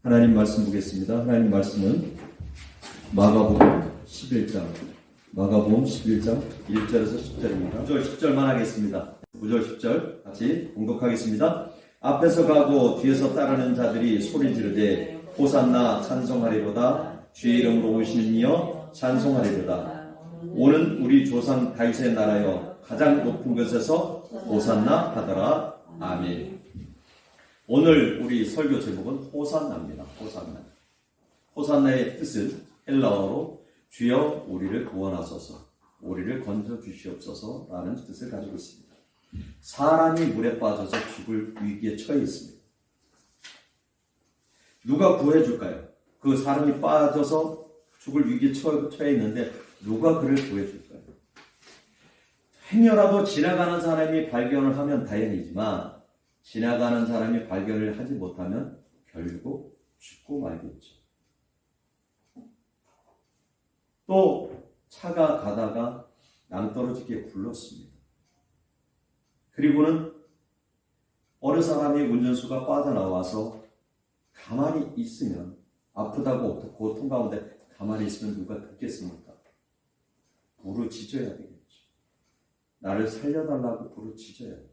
하나님 말씀 보겠습니다. 하나님 말씀은 마가복음 11장 1절에서 10절입니다. 9절 10절만 하겠습니다. 9절 10절 같이 봉독하겠습니다. 앞에서 가고 뒤에서 따르는 자들이 소리 지르되 호산나 찬송하리로다. 주의 이름으로 오시는 이여 찬송하리로다. 오는 우리 조상 다윗의 나라여 가장 높은 곳에서 호산나 하더라. 아멘. 오늘 우리 설교 제목은 호산나입니다. 호산나. 호산나의 뜻은 헬라어로 주여 우리를 구원하소서, 우리를 건져주시옵소서라는 뜻을 가지고 있습니다. 사람이 물에 빠져서 죽을 위기에 처해 있습니다. 누가 구해줄까요? 그 사람이 빠져서 죽을 위기에 처해 있는데 누가 그를 구해줄까요? 행여라도 지나가는 사람이 발견을 하면 다행이지만 지나가는 사람이 발견을 하지 못하면 결국 죽고 말겠죠. 또 차가 가다가 낭떠러지게 굴렀습니다. 그리고는 어느 사람이 운전수가 빠져나와서 가만히 있으면 아프다고 고통 가운데 가만히 있으면 누가 듣겠습니까? 부르짖어야 되겠죠. 나를 살려달라고 부르짖어야 되겠죠.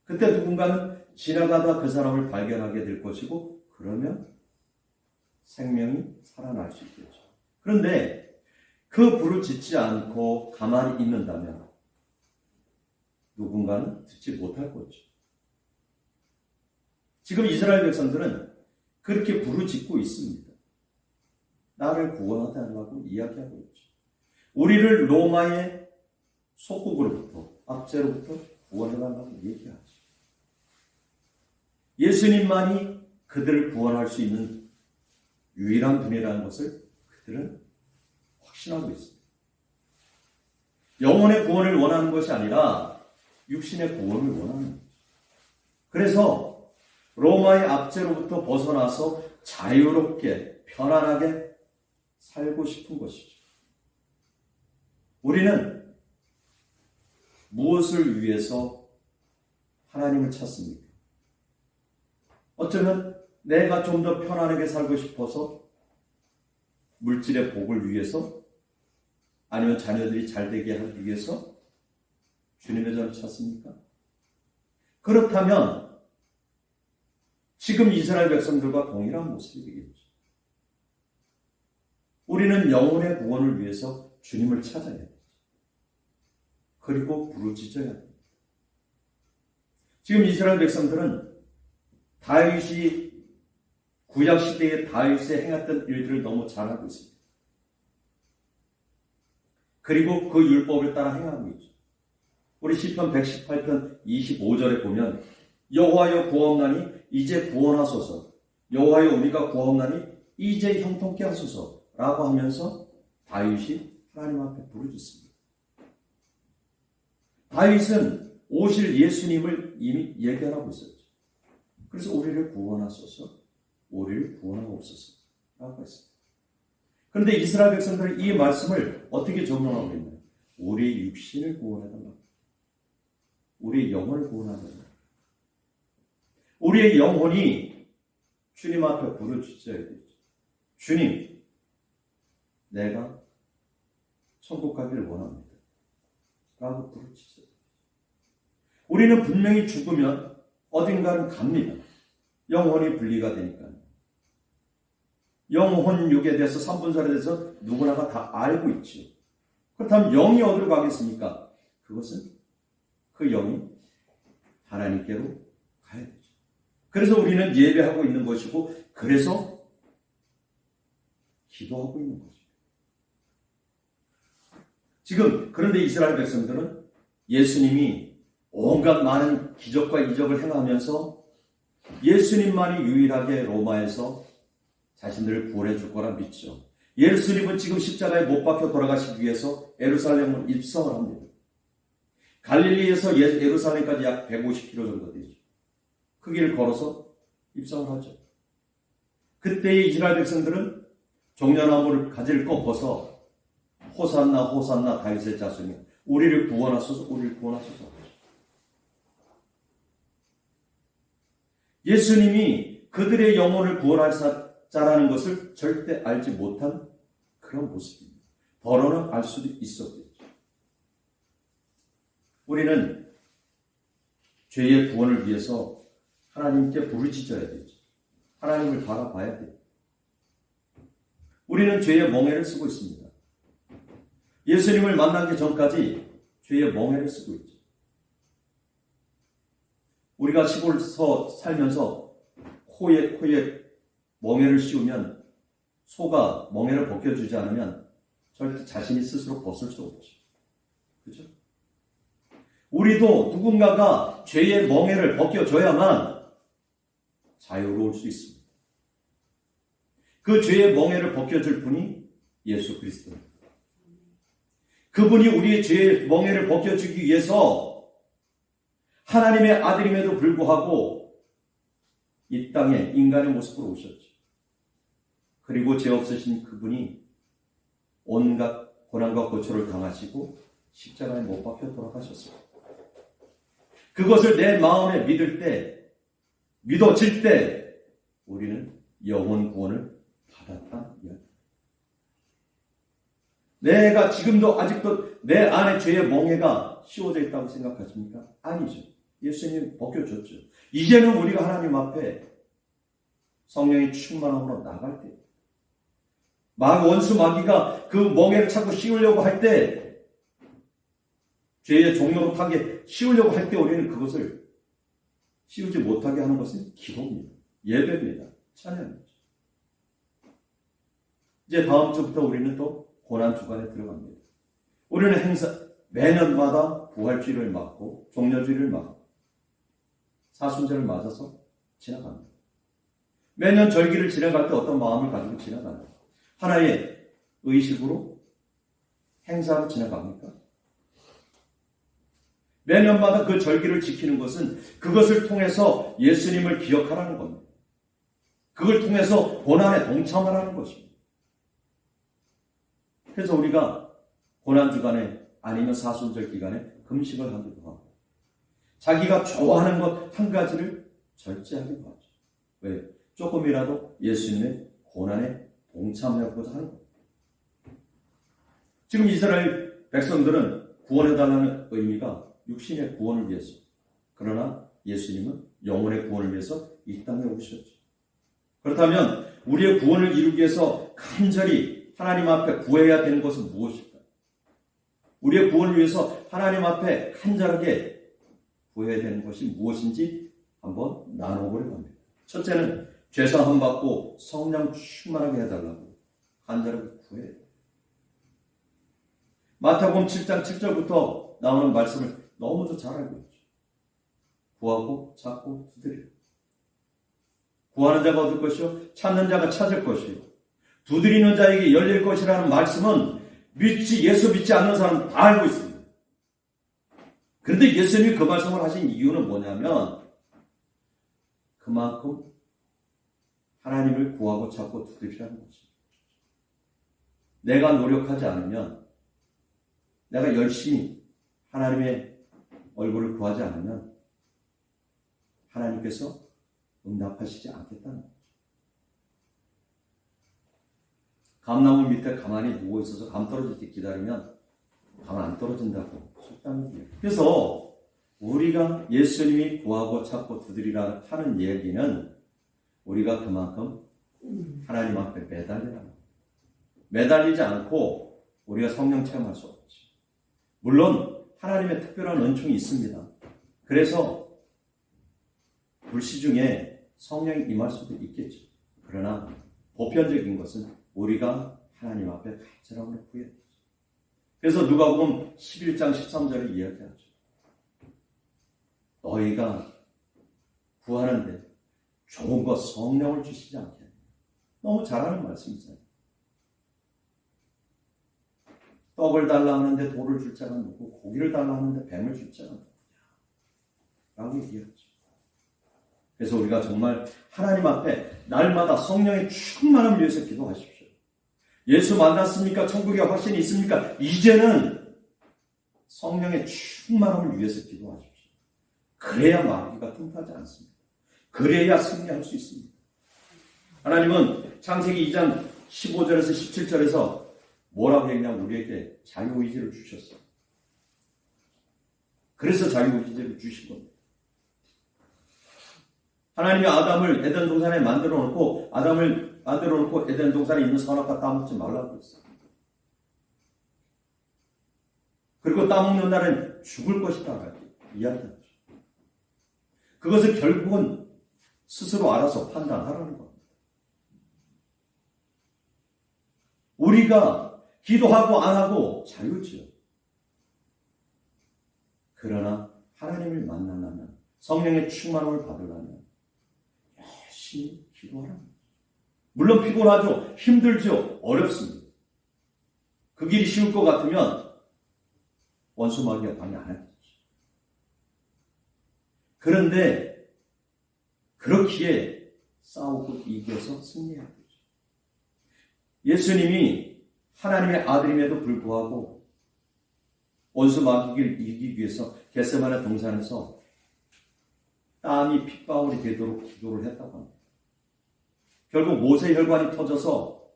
그때 누군가는 지나가다 그 사람을 발견하게 될 것이고 그러면 생명이 살아날 수 있겠죠. 그런데 그 부르짖지 않고 가만히 있는다면 누군가는 듣지 못할 거죠. 지금 이스라엘 백성들은 그렇게 부르짖고 있습니다. 나를 구원하달라고 이야기하고 있죠. 우리를 로마의 속국으로부터, 압제로부터 구원해달라고 얘기하죠. 예수님만이 그들을 구원할 수 있는 유일한 분이라는 것을 그들은 확신하고 있습니다. 영혼의 구원을 원하는 것이 아니라 육신의 구원을 원하는 거죠. 그래서 로마의 압제로부터 벗어나서 자유롭게 편안하게 살고 싶은 것이죠. 우리는 무엇을 위해서 하나님을 찾습니까? 어쩌면 내가 좀 더 편안하게 살고 싶어서 물질의 복을 위해서 아니면 자녀들이 잘 되게 하기 위해서 주님의 전을 찾습니까? 그렇다면 지금 이스라엘 백성들과 동일한 모습이 되겠죠. 우리는 영혼의 구원을 위해서 주님을 찾아야 되죠. 그리고 부르짖어야 됩니다. 지금 이스라엘 백성들은 다윗이 구약시대에 다윗에 행했던 일들을 너무 잘 알고 있습니다. 그리고 그 율법을 따라 행하고 있죠. 우리 시편 118편 25절에 보면 여호와여 구하옵나니 이제 구원하소서, 여호와여 우리가 구하옵나니 이제 형통케 하소서 라고 하면서 다윗이 하나님 앞에 부르짖습니다. 다윗은 오실 예수님을 이미 예견하고 있었죠. 그래서 우리를 구원하소서, 우리를 구원하옵소서 라고 했습니다. 그런데 이스라엘 백성들은 이 말씀을 어떻게 적용하고 있나요? 우리 육신을 구원해달라고, 우리의 영혼을 구원하달라고. 우리의 영혼이 주님 앞에 부르짖어야 되죠. 주님, 내가 천국 가기를 원합니다 라고 부르짖어요. 우리는 분명히 죽으면 어딘가는 갑니다. 영혼이 분리가 되니까요. 영혼육에 대해서 3분설에 대해서 누구나가 다 알고 있죠. 그렇다면 영이 어디로 가겠습니까? 그것은 그 영이 하나님께로 가야 되죠. 그래서 우리는 예배하고 있는 것이고 그래서 기도하고 있는 것이죠. 지금 그런데 이스라엘 백성들은 예수님이 온갖 많은 기적과 이적을 행하면서 예수님만이 유일하게 로마에서 자신들을 구원해 줄 거라 믿죠. 예수님은 지금 십자가에 못 박혀 돌아가시기 위해서 예루살렘을 입성을 합니다. 갈릴리에서 예루살렘까지 약 150km 정도 되죠. 그 길을 걸어서 입성을 하죠. 그때의 이스라엘 백성들은 종려나무를 가지를 꺾어서 호산나 호산나 다윗의 자손이 우리를 구원하소서, 우리를 구원하소서. 예수님이 그들의 영혼을 구원할 자라는 것을 절대 알지 못한 그런 모습입니다. 더러는 알 수도 있었겠죠. 우리는 죄의 구원을 위해서 하나님께 부르짖어야 되죠. 하나님을 바라봐야 돼요. 우리는 죄의 멍에를 쓰고 있습니다. 예수님을 만나기 전까지 죄의 멍에를 쓰고 있죠. 우리가 시골에서 살면서 코에 멍에를 씌우면 소가 멍에를 벗겨주지 않으면 절대 자신이 스스로 벗을 수 없죠. 그렇죠? 우리도 누군가가 죄의 멍에를 벗겨줘야만 자유로울 수 있습니다. 그 죄의 멍에를 벗겨줄 분이 예수 그리스도입니다. 그분이 우리의 죄의 멍에를 벗겨주기 위해서 하나님의 아들임에도 불구하고 이 땅에 인간의 모습으로 오셨죠. 그리고 죄 없으신 그분이 온갖 고난과 고초를 당하시고 십자가에 못 박혀 돌아가셨어요. 그것을 내 마음에 믿어질 때 우리는 영혼 구원을 받았다. 내가 지금도 아직도 내 안에 죄의 멍에가 씌워져 있다고 생각하십니까? 아니죠. 예수님이 벗겨줬죠. 이제는 우리가 하나님 앞에 성령의 충만함으로 나갈 때 원수 마귀가 그 멍에를 자꾸 씌우려고 할 때 죄의 종로로 타게 씌우려고 할 때 우리는 그것을 씌우지 못하게 하는 것은 기도입니다. 예배입니다. 찬양입니다. 이제 다음 주부터 우리는 또 고난 주간에 들어갑니다. 우리는 매년마다 부활주일을 맞고 종려주일을 맞고 사순절을 맞아서 지나갑니다. 매년 절기를 지나갈 때 어떤 마음을 가지고 지나가나요? 하나의 의식으로 행사로 지나갑니까? 매년마다 그 절기를 지키는 것은 그것을 통해서 예수님을 기억하라는 겁니다. 그걸 통해서 고난에 동참하라는 것입니다. 그래서 우리가 고난주간에 아니면 사순절 기간에 금식을 하기도 하고 자기가 좋아하는 것 한 가지를 절제하기도 하죠. 왜? 조금이라도 예수님의 고난에 동참하고자 하는 겁니다. 지금 이스라엘 백성들은 구원해달라는 의미가 육신의 구원을 위해서, 그러나 예수님은 영혼의 구원을 위해서 이 땅에 오셨죠. 그렇다면 우리의 구원을 이루기 위해서 간절히 하나님 앞에 구해야 되는 것은 무엇일까? 우리의 구원을 위해서 하나님 앞에 간절하게 구해야 되는 것이 무엇인지 한번 나눠보려고 합니다. 첫째는 죄사함 받고 성령 충만하게 해달라고 간절하게 구해야 돼요. 마태복음 7장 7절부터 나오는 말씀을 너무도 잘 알고 있죠. 구하고 찾고 두드리라. 구하는 자가 얻을 것이요 찾는 자가 찾을 것이요 두드리는 자에게 열릴 것이라는 말씀은 예수 믿지 않는 사람은 다 알고 있습니다. 그런데 예수님이 그 말씀을 하신 이유는 뭐냐면 그만큼 하나님을 구하고 찾고 두드리라는 것입니다. 내가 노력하지 않으면, 내가 열심히 하나님의 얼굴을 구하지 않으면 하나님께서 응답하시지 않겠다는 거죠. 감나무 밑에 가만히 누워있어서 감 떨어질 때 기다리면 감 안 떨어진다고 속담이에요. 그래서 우리가 예수님이 구하고 찾고 두드리라 하는 얘기는 우리가 그만큼 하나님 앞에 매달리지 않고 우리가 성령 체험할 수 없지. 물론 하나님의 특별한 은총이 있습니다. 그래서 불시 중에 성령이 임할 수도 있겠죠. 그러나 보편적인 것은 우리가 하나님 앞에 간절함으로 구해야 되죠. 그래서 누가복음 11장 13절에 이야기하죠. 너희가 구하는데 좋은 것 성령을 주시지 않겠냐. 너무 잘하는 말씀이잖아요. 떡을 달라 하는데 돌을 줄 자가 누구, 고기를 달라 하는데 뱀을 줄 자가 누구냐 라고 얘기하죠. 그래서 우리가 정말 하나님 앞에 날마다 성령의 충만함을 위해서 기도하십시오. 예수 만났습니까? 천국에 확신이 있습니까? 이제는 성령의 충만함을 위해서 기도하십시오. 그래야 마귀가 틈타지 않습니다. 그래야 승리할 수 있습니다. 하나님은 창세기 2장 15절에서 17절에서 뭐라고 했냐면 우리에게 자유의지를 주셨어요. 그래서 자유의지를 주신 겁니다. 하나님이 아담을 에덴 동산에 만들어 놓고 에덴 동산에 있는 선악과 따먹지 말라고 했어요. 그리고 따먹는 날은 죽을 것이다 이야기했죠. 그것을 결국은 스스로 알아서 판단하라는 겁니다. 우리가 기도하고 안 하고 자유지요. 그러나 하나님을 만나려면, 성령의 충만함을 받으려면 열심히 기도하라. 물론 피곤하죠. 힘들죠. 어렵습니다. 그 길이 쉬울 것 같으면 원수 마귀가 방해 안 하겠죠. 그런데 그렇기에 싸우고 이겨서 승리해야 되죠. 예수님이 하나님의 아들임에도 불구하고 원수 마귀를 이기기 위해서 겟세마네 동산에서 땀이 핏방울이 되도록 기도를 했다고 합니다. 결국 모세 혈관이 터져서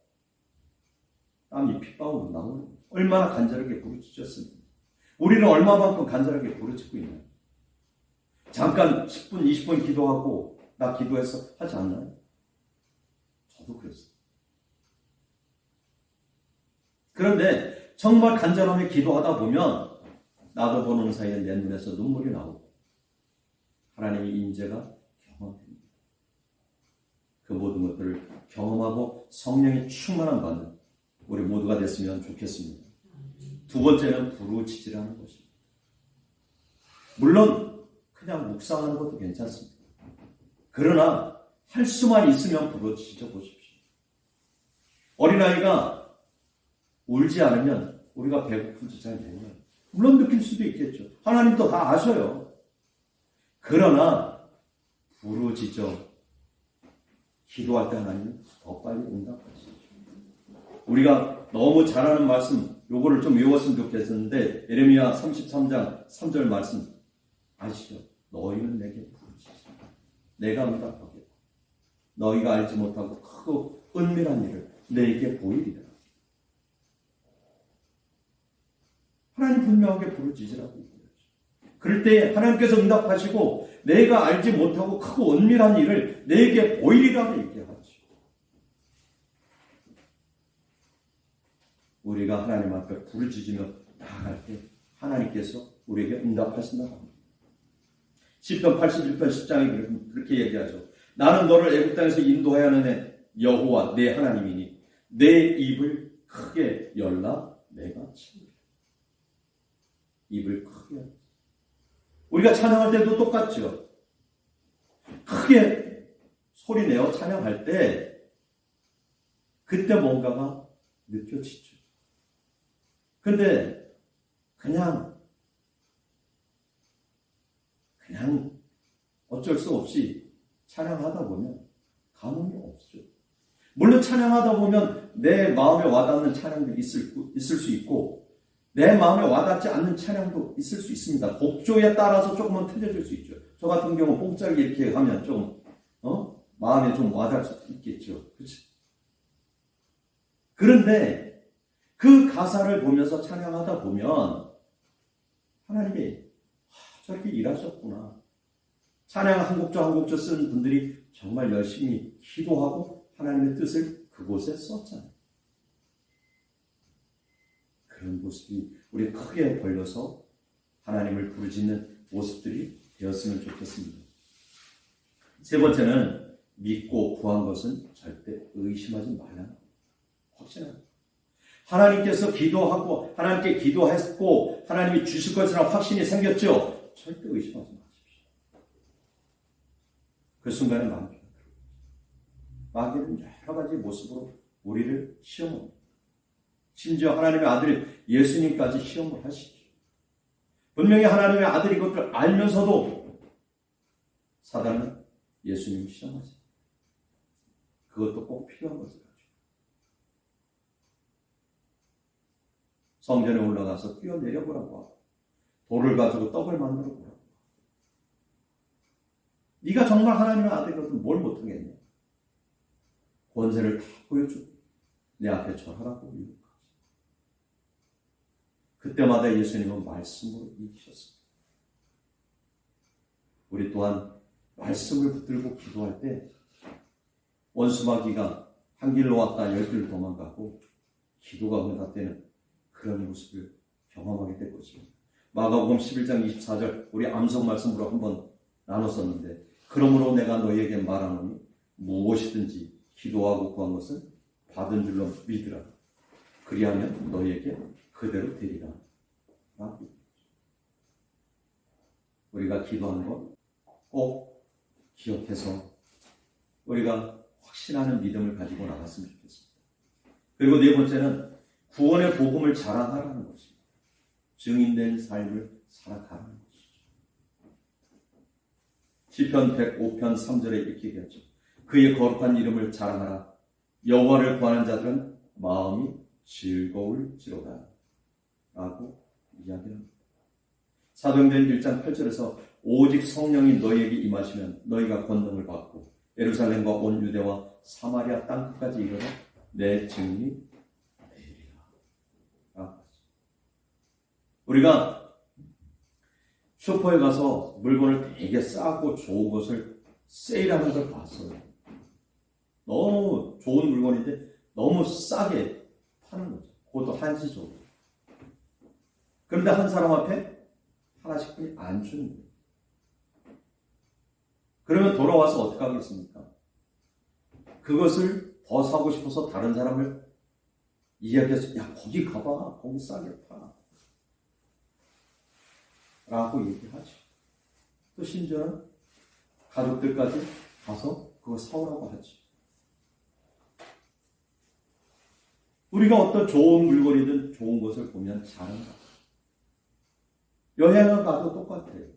땀이 핏방울로 나오는 거예요. 얼마나 간절하게 부르짖었습니까? 우리는 얼마만큼 간절하게 부르짖고 있나요? 잠깐 10분, 20분 기도하고 나 기도했어 하지 않나요? 저도 그랬어요. 그런데 정말 간절하게 기도하다 보면 나도 보는 사이에 내 눈에서 눈물이 나오고 하나님의 임재가 경험됩니다. 그 모든 것들을 경험하고 성령의 충만함 받는 우리 모두가 됐으면 좋겠습니다. 두 번째는 부르짖으라는 것입니다. 물론 그냥 묵상하는 것도 괜찮습니다. 그러나 할 수만 있으면 부르짖어 보십시오. 어린아이가 울지 않으면 우리가 배고픈지 잘 모르요. 물론 느낄 수도 있겠죠. 하나님도 다 아셔요. 그러나 부르짖어 기도할 때 하나님 더 빨리 응답하시죠. 우리가 너무 잘하는 말씀 요거를 좀 외웠으면 좋겠었는데 예레미야 33장 3절 말씀 아시죠? 너희는 내게 부르짖으라. 내가 응답하겠다. 너희가 알지 못하고 크고 은밀한 일을 내게 보이리라. 하나님 분명하게 부르짖으라고 얘기하죠. 그럴 때 하나님께서 응답하시고 내가 알지 못하고 크고 은밀한 일을 내게 보이리라고 얘기하죠. 우리가 하나님 앞에 부르짖으며 나아갈 때 하나님께서 우리에게 응답하신다고 합니다. 시편 81편 10장에 그렇게 얘기하죠. 나는 너를 애굽 땅에서 인도하여 하는 여호와 내 하나님이니 내 입을 크게 열라 내가 치리라. 입을 크게 열라. 우리가 찬양할 때도 똑같죠. 크게 소리내어 찬양할 때 그때 뭔가가 느껴지죠. 근데 그냥 어쩔 수 없이 찬양하다 보면 감흥이 없죠. 물론 찬양하다 보면 내 마음에 와닿는 찬양도 있을 수 있고 내 마음에 와닿지 않는 찬양도 있을 수 있습니다. 곡조에 따라서 조금은 틀려질 수 있죠. 저 같은 경우 뽕짝이 이렇게 하면 좀 마음에 좀 와닿을 수 있겠죠. 그렇죠? 그런데 그 가사를 보면서 찬양하다 보면 하나님이 저렇게 일하셨구나. 찬양 한 곡조 한 곡조 쓰는 분들이 정말 열심히 기도하고 하나님의 뜻을 그곳에 썼잖아요. 그런 모습이 우리 크게 벌려서 하나님을 부르짖는 모습들이 되었으면 좋겠습니다. 세 번째는 믿고 구한 것은 절대 의심하지 말라는 확신합니다. 하나님께서 기도하고 하나님께 기도했고 하나님이 주실 것이라는 확신이 생겼죠. 절대 의심하지 마십시오. 그 순간에 마귀는 여러 가지 모습으로 우리를 시험합니다. 심지어 하나님의 아들 예수님까지 시험을 하시죠. 분명히 하나님의 아들인 것을 알면서도 사단은 예수님을 시험하죠. 그것도 꼭 필요한 것을 가지고 성전에 올라가서 뛰어내려 보라고 하고 돌을 가지고 떡을 만들어 보라고. 네가 정말 하나님의 아들이거든 뭘 못하겠냐. 권세를 다 보여주고 내 앞에 절하라고 이룩하시. 그때마다 예수님은 말씀으로 이기셨습니다. 우리 또한 말씀을 붙들고 기도할 때 원수마귀가 한 길로 왔다 열 길로 도망가고 기도가 응답되는 그런 모습을 경험하게 될 것입니다. 마가복음 11장 24절 우리 암송 말씀으로 한번 나눴었는데 그러므로 내가 너희에게 말하노니 무엇이든지 기도하고 구한 것은 받은 줄로 믿으라. 그리하면 너희에게 그대로 되리라. 우리가 기도하는 것 꼭 기억해서 우리가 확신하는 믿음을 가지고 나갔으면 좋겠습니다. 그리고 네 번째는 구원의 복음을 자랑하라는 것입니다. 증인된 삶을 살아가라는 것이죠. 시편 105편 3절에 이렇게 얘기하죠. 그의 거룩한 이름을 자랑하라. 여호와를 구하는 자들은 마음이 즐거울지로다. 라고 이야기합니다. 사도행전 1장 8절에서 오직 성령이 너희에게 임하시면 너희가 권능을 받고 예루살렘과 온 유대와 사마리아 땅끝까지 이르러 내 증인이 되리라. 우리가 슈퍼에 가서 물건을 되게 싸고 좋은 것을 세일하는 걸 봤어요. 너무 좋은 물건인데 너무 싸게 파는 거죠. 그것도 한시적으로. 그런데 한 사람 앞에 하나씩뿐이 안 주는 거예요. 그러면 돌아와서 어떻게 하겠습니까? 그것을 더 사고 싶어서 다른 사람을 이야기해서 야 거기 가봐. 거기 싸게 파. 라고 얘기하죠. 또 심지어는 가족들까지 가서 그거 사오라고 하죠. 우리가 어떤 좋은 물건이든 좋은 것을 보면 자랑한다. 여행을 가도 똑같아요.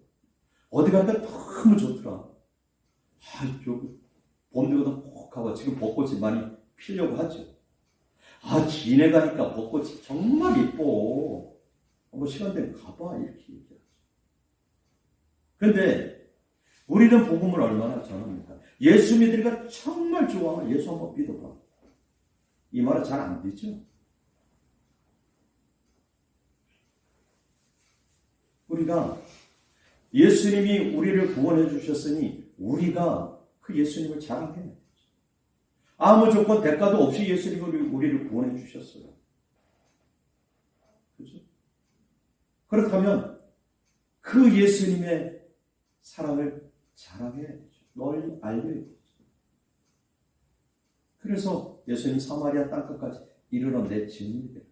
어디 갈 때 너무 좋더라. 여기 봄 되고도 꼭 하고 지금 벚꽃이 많이 피려고 하죠. 기내 가니까 벚꽃이 정말 이뻐. 한번 시간 되면 가봐. 이렇게 얘기하죠. 그런데 우리는 복음을 얼마나 전합니까? 예수 믿으니까 정말 좋아. 예수 한번 믿어봐. 이 말은 잘 안 되죠. 우리가 예수님이 우리를 구원해 주셨으니 우리가 그 예수님을 자랑해야 되죠. 아무 조건 대가도 없이 예수님이 우리를 구원해 주셨어요. 그렇죠? 그렇다면 그 예수님의 사랑을 자랑해야 되죠. 널리 알려야 되죠. 그래서 예수님 사마리아 땅끝까지 이르러 내 증인이 되라.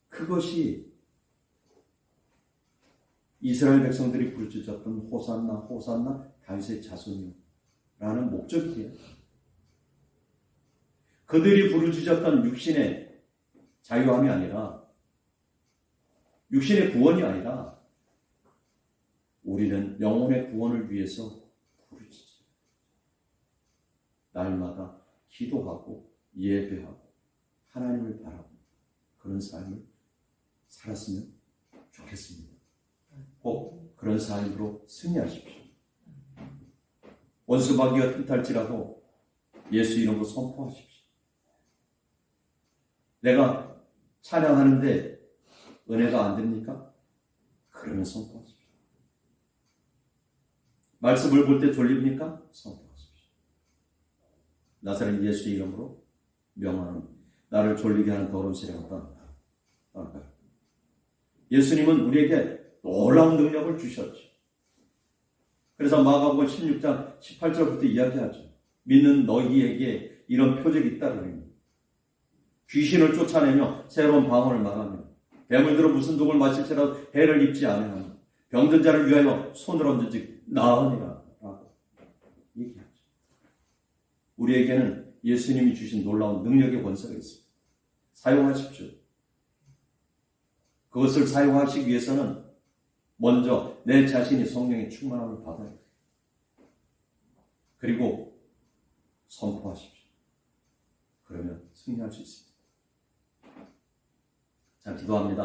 그것이 이스라엘 백성들이 부르짖었던 호산나 호산나 다윗의 자손이요 라는 목적이에요. 그들이 부르짖었던 육신의 자유함이 아니라 육신의 구원이 아니라 우리는 영혼의 구원을 위해서 부르짖어요. 날마다 기도하고 예배하고 하나님을 바라고 그런 삶을 살았으면 좋겠습니다. 꼭 그런 삶으로 승리하십시오. 원수마귀가 틈탈지라도 예수 이름으로 선포하십시오. 내가 찬양하는데 은혜가 안 됩니까? 그러면 선포하십시오. 말씀을 볼 때 졸립니까? 선포하십시오. 나사렛 예수 이름으로 명하는 나를 졸리게 하는 더러운 세력을 떠나가라. 예수님은 우리에게 놀라운 능력을 주셨죠. 그래서 마가복음 16장 18절부터 이야기하죠. 믿는 너희에게 이런 표적이 있다 그럽니다. 귀신을 쫓아내며 새로운 방언을 말하며 뱀을 들어 무슨 독을 마실지라도 해를 입지 아니하며 병든 자를 위하여 손을 얹은즉 나으니라 라고 얘기하죠. 우리에게는 예수님이 주신 놀라운 능력의 권세가 있습니다. 사용하십시오. 그것을 사용하시기 위해서는 먼저 내 자신이 성령의 충만함을 받아야 돼요. 그리고 선포하십시오. 그러면 승리할 수 있습니다. 자, 기도합니다.